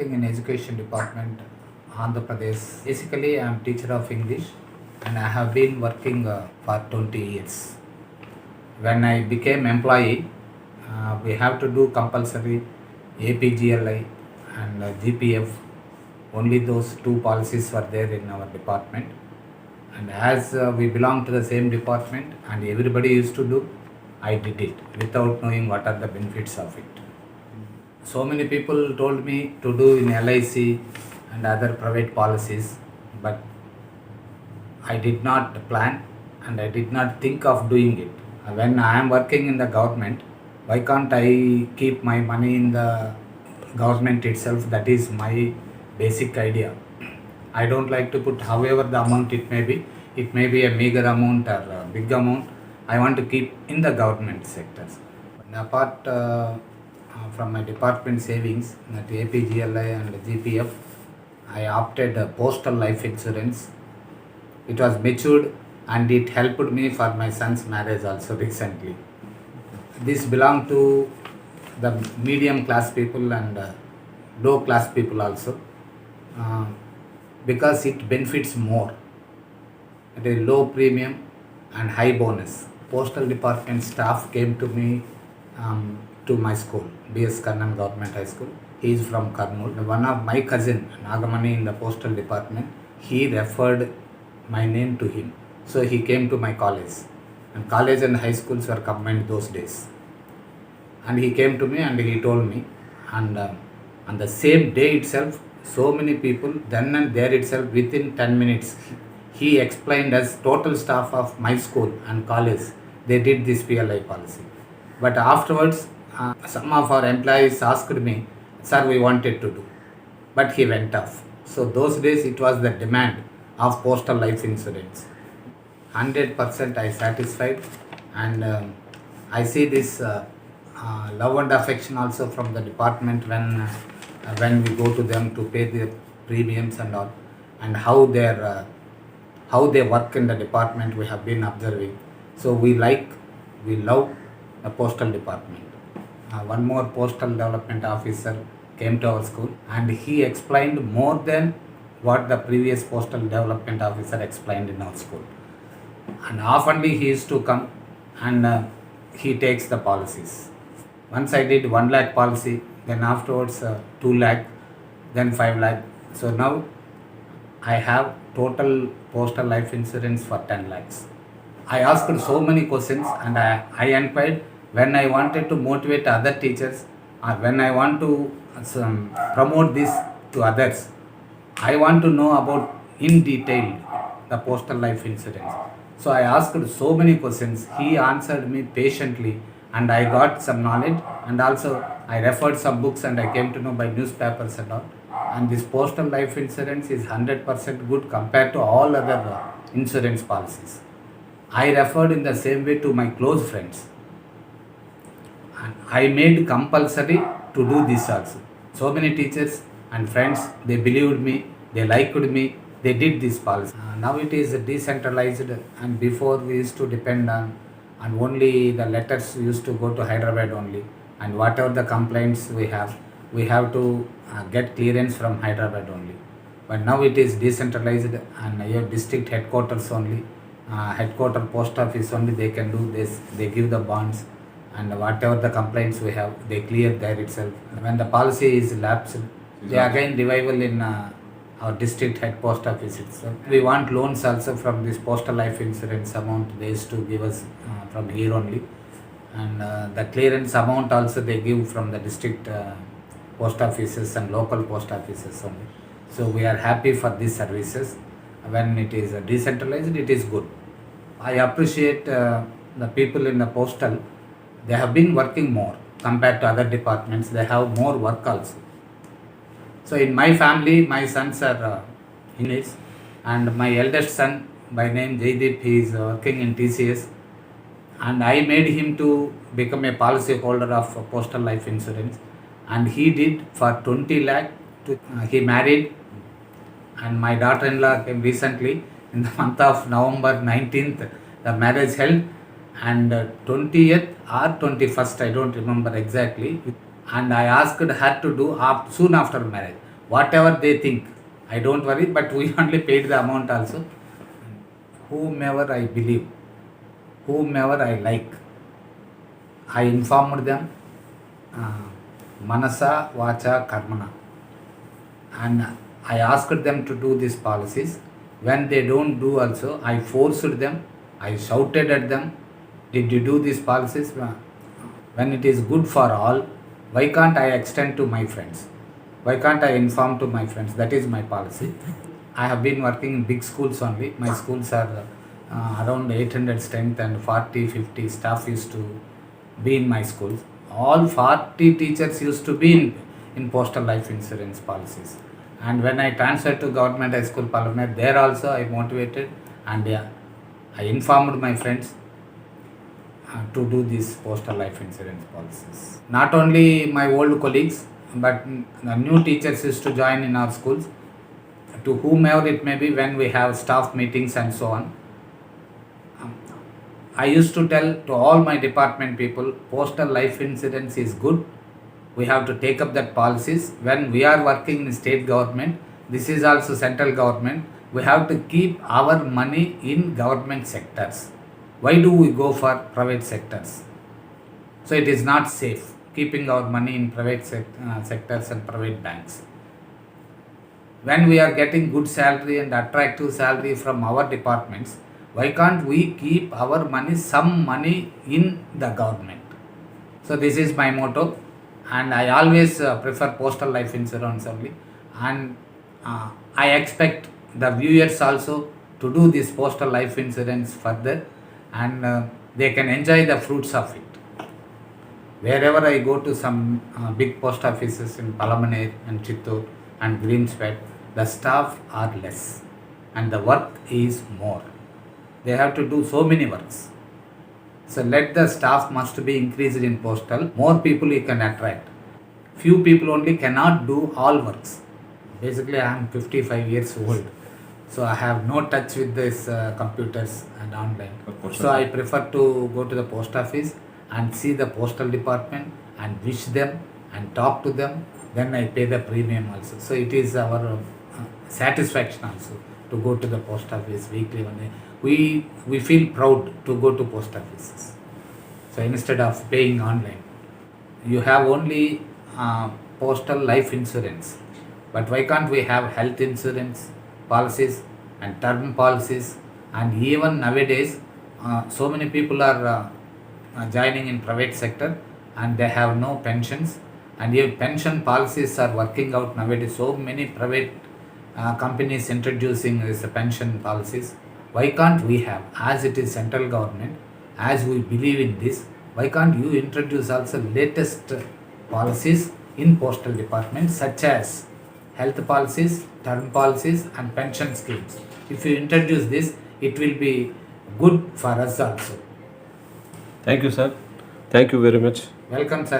working in education department, Andhra Pradesh. Basically, I am teacher of English, and I have been working for 20 years. When I became employee, we have to do compulsory APGLI and GPF. Only those two policies were there in our department. And as we belong to the same department and everybody used to do, I did it without knowing what are the benefits of it. So many people told me to do in LIC and other private policies, but I did not plan and I did not think of doing it. When I am working in the government, why can't I keep my money in the government itself? That is my basic idea. I don't like to put however the amount it may be. It may be a meager amount or a big amount. I want to keep in the government sectors. And apart from my department savings, that APGLI and GPF, I opted postal life insurance. It was matured and it helped me for my son's marriage also recently. This belong to the medium class people and low class people also, because it benefits more. At a low premium and high bonus. Postal department staff came to me to my school, BS Kannan Government High School. He is from Kurnool. One of my cousin, Nagamani in the postal department, he referred my name to him. So he came to my college. And college and high schools were combined those days. And he came to me and he told me. And on the same day itself, so many people, then and there itself, within 10 minutes, he explained as total staff of my school and college, they did this PLI policy. But afterwards, some of our employees asked me, sir, we wanted to do. But he went off. So those days it was the demand of postal life insurance. 100% I satisfied, and I see this love and affection also from the department when we go to them to pay the premiums and all, and how they work in the department we have been observing. So we love the postal department. One more postal development officer came to our school and he explained more than what the previous postal development officer explained in our school. And oftenly he used to come and he takes the policies. Once I did 1 lakh policy, then afterwards 2 lakh, then 5 lakh. So now I have total postal life insurance for 10 lakhs. I asked so many questions and I inquired when I wanted to motivate other teachers or when I want to promote this to others. I want to know about in detail the postal life insurance. So I asked so many questions. He answered me patiently and I got some knowledge, and also I referred some books and I came to know by newspapers and all. And this postal life insurance is 100% good compared to all other insurance policies. I referred in the same way to my close friends. And I made compulsory to do this also. So many teachers and friends, they believed me, they liked me, they did this policy. Now it is decentralized, and before we used to depend on only the letters used to go to Hyderabad only, and whatever the complaints we have to get clearance from Hyderabad only. But now it is decentralized and your district headquarters only, headquarter post office only they can do this. They give the bonds and whatever the complaints we have, they clear there itself. When the policy is lapsed, they again revival in our district head post office itself. We want loans also from this postal life insurance amount they used to give us from here only. And the clearance amount also they give from the district post offices and local post offices only. So we are happy for these services. When it is decentralized, it is good. I appreciate the people in the postal. They have been working more compared to other departments. They have more work also. So in my family, my sons are engineers, and my eldest son by name Jaydeep, he is working in TCS, and I made him to become a policy holder of postal life insurance, and he did for 20 lakh. He married, and my daughter-in-law came recently in the month of November 19th. The marriage held, and 20th or 21st, I don't remember exactly. And I asked her to do soon after marriage. whatever they think, I don't worry, but we only paid the amount also. Whomever I believe, whomever I like, I informed them, manasa, vacha, karmana, and I asked them to do these policies. When they don't do also, I forced them, I shouted at them, did you do these policies? When it is good for all, why can't I extend to my friends? Why can't I inform to my friends? That is my policy. I have been working in big schools only. My schools are around 800 strength and 40-50 staff used to be in my schools. All 40 teachers used to be in postal life insurance policies. And when I transferred to government high school Parliament, there also I motivated and I informed my friends to do these postal life insurance policies. Not only my old colleagues, but the new teachers used to join in our schools, to whomever it may be, when we have staff meetings and so on. I used to tell to all my department people, postal life insurance is good. We have to take up that policies. When we are working in state government, this is also central government, we have to keep our money in government sectors. Why do we go for private sectors? So it is not safe keeping our money in private sectors and private banks. When we are getting good salary and attractive salary from our departments, why can't we keep our money, some money in the government? So this is my motto, and I always prefer postal life insurance only, and I expect the viewers also to do this postal life insurance further, and they can enjoy the fruits of it. Wherever I go to some big post offices in Palamaneer and Chittoor and Greenswet, the staff are less and the work is more. They have to do so many works. So let the staff must be increased in postal. More people you can attract. Few people only cannot do all works. Basically I am 55 years old. So I have no touch with this computers and online. So I prefer to go to the post office and see the postal department and wish them and talk to them. Then I pay the premium also. So it is our satisfaction also to go to the post office weekly one day. We feel proud to go to post offices. So instead of paying online, you have only postal life insurance. But why can't we have health insurance policies and term policies? And even nowadays, so many people are joining in private sector and they have no pensions, and even pension policies are working out nowadays. So many private companies introducing this pension policies. Why can't we have, as it is central government, as we believe in this, why can't you introduce also latest policies in postal department, such as health policies, term policies and pension schemes? If you introduce this, it will be good for us also. Thank you, sir. Thank you very much. Welcome, sir.